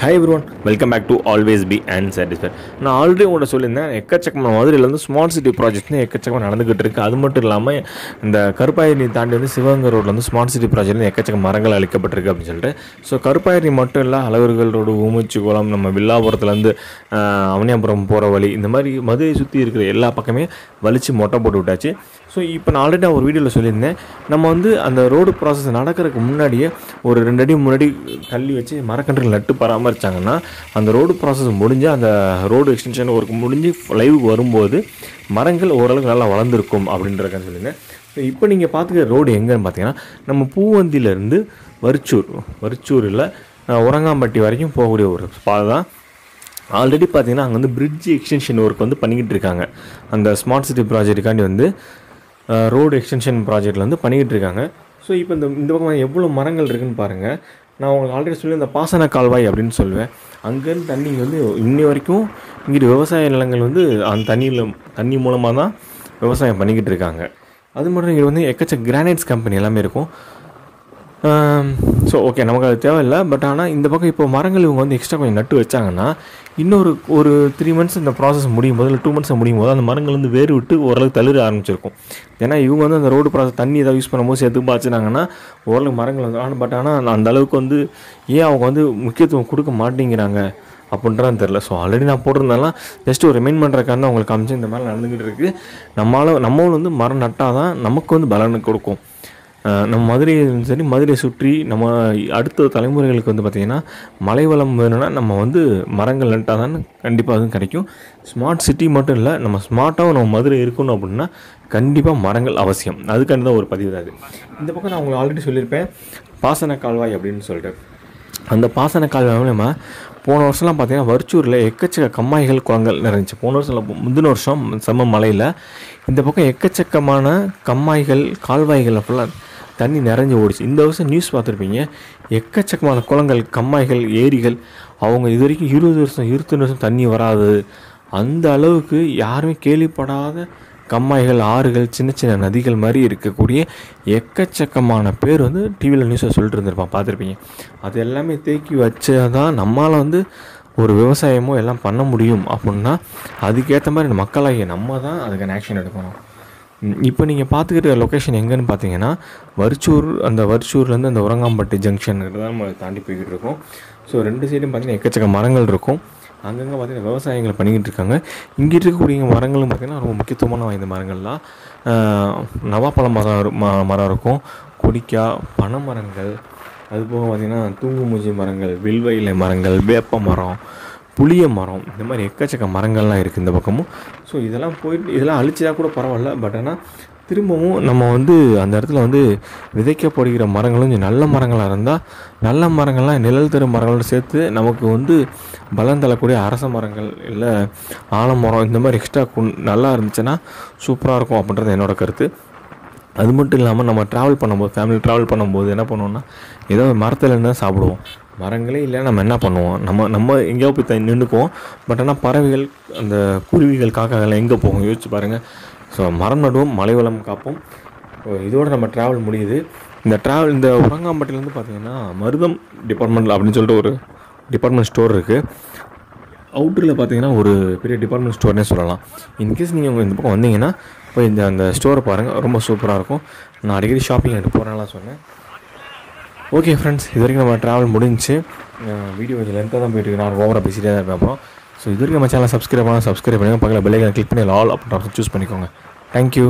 Hi everyone, welcome back to always be and satisfied. நான் already உங்கள்கிட்ட சொல்லியிருந்தேன், எக்கச்சக்கமாக மதுரையில் வந்து ஸ்மார்ட் சிட்டி ப்ராஜெக்ட்னு எக்கச்சக்கமாக நடந்துகிட்டு இருக்குது. அது மட்டும் இல்லாமல் இந்த கருப்பாயிரி தாண்டி வந்து சிவகங்கை ரோட்டில் வந்து ஸ்மார்ட் சிட்டி ப்ராஜெக்ட் எக்கச்சக்க மரங்கள் அளிக்கப்பட்டிருக்கு அப்படின்னு சொல்லிட்டு. ஸோ கருப்பாயிரி மட்டும் இல்லை, அழகர்கள் ரோடு, ஊமுச்சிக்குளம், நம்ம வில்லாபுரத்துலேருந்து அவனியாபுரம் போகிற வழி, இந்த மாதிரி மதுரை சுற்றி இருக்கிற எல்லா பக்கமே வலிச்சு மொட்டை போட்டு விட்டாச்சு. ஸோ இப்போ நான் ஆல்ரெடி ஒரு வீடியோவில் சொல்லியிருந்தேன், நம்ம வந்து அந்த ரோடு ப்ராசஸ் நடக்கிறதுக்கு முன்னாடியே ஒரு 2 அடி முன்னாடி தள்ளி வச்சு மரக்கன்றுகள் நட்டு பராமரித்தாங்கன்னா அந்த ரோடு ப்ராசஸ் முடிஞ்சு, அந்த ரோடு எக்ஸ்டென்ஷன் ஒர்க் முடிஞ்சு லைவுக்கு வரும்போது மரங்கள் ஓரளவுக்கு நல்லா வளர்ந்துருக்கும் அப்படின்றதுக்காக சொல்லியிருந்தேன். ஸோ இப்போ நீங்கள் பார்த்துக்கிற ரோடு எங்கேன்னு பார்த்தீங்கன்னா, நம்ம பூவந்தியிலேருந்து வரிச்சூரில் உரங்காம்பட்டி வரைக்கும் போகக்கூடிய ஒரு பாதை தான். ஆல்ரெடி பார்த்தீங்கன்னா அங்கே வந்து பிரிட்ஜ் எக்ஸ்டென்ஷன் ஒர்க் வந்து பண்ணிக்கிட்டு இருக்காங்க. அந்த ஸ்மார்ட் சிட்டி ப்ராஜெக்ட்டுக்காண்டி வந்து ரோடு எக்ஸ்டென்ஷன் ப்ராஜெக்டில் வந்து பண்ணிக்கிட்டு இருக்காங்க. ஸோ இப்போ இந்த பக்கம் எவ்வளோ மரங்கள் இருக்குதுன்னு பாருங்கள். நான் உங்களுக்கு ஆல்ரெடி சொல்லி இந்த பாசன கால்வாய் அப்படின்னு சொல்லுவேன். அங்கேருந்து தண்ணி வந்து இன்னி வரைக்கும் இங்கிட்டு விவசாய நிலங்கள் வந்து அந்த தண்ணி மூலமாக தான் விவசாயம் பண்ணிக்கிட்டு இருக்காங்க. அது மட்டும் இங்கே வந்து எக்கச்சக்க கிரானைட்ஸ் கம்பெனி எல்லாமே இருக்கும். ஸோ ஓகே, நமக்கு அது தேவையில்லை. பட் ஆனால் இந்த பக்கம் இப்போ மரங்கள் இவங்க வந்து எக்ஸ்ட்ரா கொஞ்சம் நட்டு வச்சாங்கன்னா ஒரு 3 மந்த்ஸ் இந்த ப்ராசஸ் முடியும் போது, இல்லை 2 மந்த்ஸ் முடியும் போது அந்த மரங்கள் வந்து வேறு விட்டு ஓரளவுக்கு தளிர ஆரம்பிச்சிருக்கும். ஏன்னா இவங்க வந்து அந்த ரோடு ப்ராசஸ் தண்ணி ஏதாவது யூஸ் பண்ணும்போது சேர்த்து பாய்ச்சினாங்கன்னா ஓரளவுக்கு மரங்கள் வந்து பட் ஆனால் அந்த அளவுக்கு வந்து ஏன் அவங்க வந்து முக்கியத்துவம் கொடுக்க மாட்டேங்கிறாங்க அப்படின்றான்னு தெரில. ஸோ ஆல்ரெடி நான் போட்டிருந்தாலும் ஜஸ்ட் ஒரு ரிமைண்ட் பண்ணுறதுக்காக தான் உங்களுக்கு காமிச்சு இந்த மாதிரி நடந்துக்கிட்டு இருக்குது. நம்மளும் வந்து மரம் நட்டால் தான் நமக்கு வந்து பலனை கொடுக்கும். நம்ம மதுரையை சுற்றி நம்ம அடுத்த தலைமுறைகளுக்கு வந்து பார்த்திங்கன்னா மலை வளம் வேணும்னா நம்ம வந்து மரங்கள் நட்டால் தான் கண்டிப்பாக அதுவும் கிடைக்கும். ஸ்மார்ட் சிட்டி மட்டும் இல்லை, நம்ம ஸ்மார்ட்டாகவும் நம்ம மதுரை இருக்கணும் அப்படின்னா கண்டிப்பாக மரங்கள் அவசியம். அதுக்காண்டி தான் ஒரு பதிவு தான் அது. இந்த பக்கம் நான் உங்களுக்கு ஆல்ரெடி சொல்லியிருப்பேன் பாசன கால்வாய் அப்படின்னு சொல்லிட்டு. அந்த பாசன கால்வாய் மூலமாக போன வருஷம்லாம் பார்த்திங்கன்னா வரிச்சூரில் எக்கச்சக்க கம்மாய்கள், குளங்கள் நிறைஞ்சிச்சு. போன வருஷம் இல்லை, முந்தின வருஷம் செம்ம மலையில் இந்த பக்கம் எக்கச்சக்கமான கம்மாய்கள், கால்வாய்கள் ஃபுல்லாக தண்ணி நிறைஞ்சு ஓடிச்சு. இந்த வருஷம் நியூஸ் பார்த்துருப்பீங்க, எக்கச்சக்கமான குளங்கள், கம்மாய்கள், ஏரிகள். அவங்க இது வரைக்கும் 20 வருஷம் தண்ணி வராது, அந்த அளவுக்கு யாருமே கேள்விப்படாத கம்மாய்கள், ஆறுகள், சின்ன சின்ன நதிகள் மாதிரி இருக்கக்கூடிய எக்கச்சக்கமான பேர் வந்து டிவியில் நியூஸில் சொல்லிட்டு இருந்திருப்பான், பார்த்துருப்பீங்க. அது எல்லாமே தேக்கி வச்சதான் நம்மளால் வந்து ஒரு விவசாயமோ எல்லாம் பண்ண முடியும். அப்படின்னா அதுக்கேற்ற மாதிரி மக்களாகிய நம்ம தான் அதுக்கான ஆக்ஷன் எடுக்கணும். இப்போ நீங்கள் பார்த்துக்கிட்ட லொக்கேஷன் எங்கேன்னு பார்த்தீங்கன்னா வரிச்சூர்லேருந்து அந்த உரங்காம்பட்டி ஜங்ஷனுக்கு தான் நம்ம தாண்டி போய்கிட்டு இருக்கோம். ஸோ 2 சைடும் பார்த்திங்கன்னா எக்கச்சக்க மரங்கள் இருக்கும். அங்கங்கே பார்த்திங்கன்னா விவசாயங்களை பண்ணிக்கிட்டு இருக்காங்க. இங்கே இருக்கக்கூடிய மரங்களும் பார்த்திங்கன்னா ரொம்ப முக்கியத்துவமான வாய்ந்த மரங்கள்லாம் நவாப்பழ மரம் இருக்கும், கொடிக்காய், பனை மரங்கள், அதுபோக பார்த்திங்கன்னா தூங்குமூஞ்சி மரங்கள், வில்வ இலை மரங்கள், வேப்ப மரம், புளிய மரம், இந்த மாதிரி எக்கச்சக்க மரங்கள்லாம் இருக்குது இந்த பக்கமும். ஸோ இதெல்லாம் அழிச்சதா கூட பரவாயில்ல. பட் ஆனால் திரும்பவும் நம்ம வந்து அந்த இடத்துல வந்து விதைக்கப்படுகிற மரங்களும் கொஞ்சம் நல்ல மரங்களாக இருந்தால், நல்ல மரங்கள்லாம் நிழல் தரும் மரங்களோடு சேர்த்து நமக்கு வந்து பலம் தரக்கூடிய அரச மரங்கள், இல்லை ஆலமரம், இந்த மாதிரி எக்ஸ்ட்ரா நல்லா இருந்துச்சுன்னா சூப்பராக இருக்கும் அப்படின்றது என்னோடய கருத்து. அது மட்டும் இல்லாமல் நம்ம ஃபேமிலி ட்ராவல் பண்ணும்போது என்ன பண்ணுவோம்னா, ஏதோ மரத்தில் இருந்தால் சாப்பிடுவோம். மரங்களே இல்லை, நம்ம என்ன பண்ணுவோம், நம்ம எங்கேயோ போய் நின்றுக்குவோம். பட் ஆனால் பறவைகள், அந்த குருவிகள், காக்காக்கள்லாம் எங்கே போகும் யோசிச்சு பாருங்கள். ஸோ மரம் நடுவோம், மலை வளம் காப்போம். இதோடு நம்ம ட்ராவல் முடியுது. இந்த உரங்காம்பட்டிலேருந்து பார்த்திங்கன்னா மருதம் டிபார்ட்மெண்ட் அப்படின்னு சொல்லிட்டு ஒரு டிபார்ட்மெண்ட் ஸ்டோர் இருக்குது. அவுட்டரில் பார்த்திங்கன்னா ஒரு பெரிய டிபார்ட்மெண்ட் ஸ்டோர்னே சொல்லலாம். இன்கேஸ் நீங்கள் இந்த பக்கம் வந்தீங்கன்னா போய் அந்த ஸ்டோரை பாருங்கள், ரொம்ப சூப்பராக இருக்கும். நான் அடிக்கடி ஷாப்பிங் எடுத்து போகிறேன்லாம் சொன்னேன். ஓகே ஃப்ரெண்ட்ஸ், இது வரைக்கும் நம்ம ட்ராவல் முடிஞ்சு. வீடியோ கொஞ்சம் லென்த்தாக தான் போயிட்டு நான் ஓவராக பேசிகிட்டே தான் இருப்பேன். அப்புறம் ஸோ இது வரைக்கும் நம்ம சேனல் சப்ஸ்கிரைப் பண்ணுங்கள், பக்கத்தில் பெல் ஐகானை கிளிக் பண்ணி ஆல் அப்படின்ற ஆப்ஷன் சூஸ் பண்ணிக்கோங்க. தேங்க்யூ.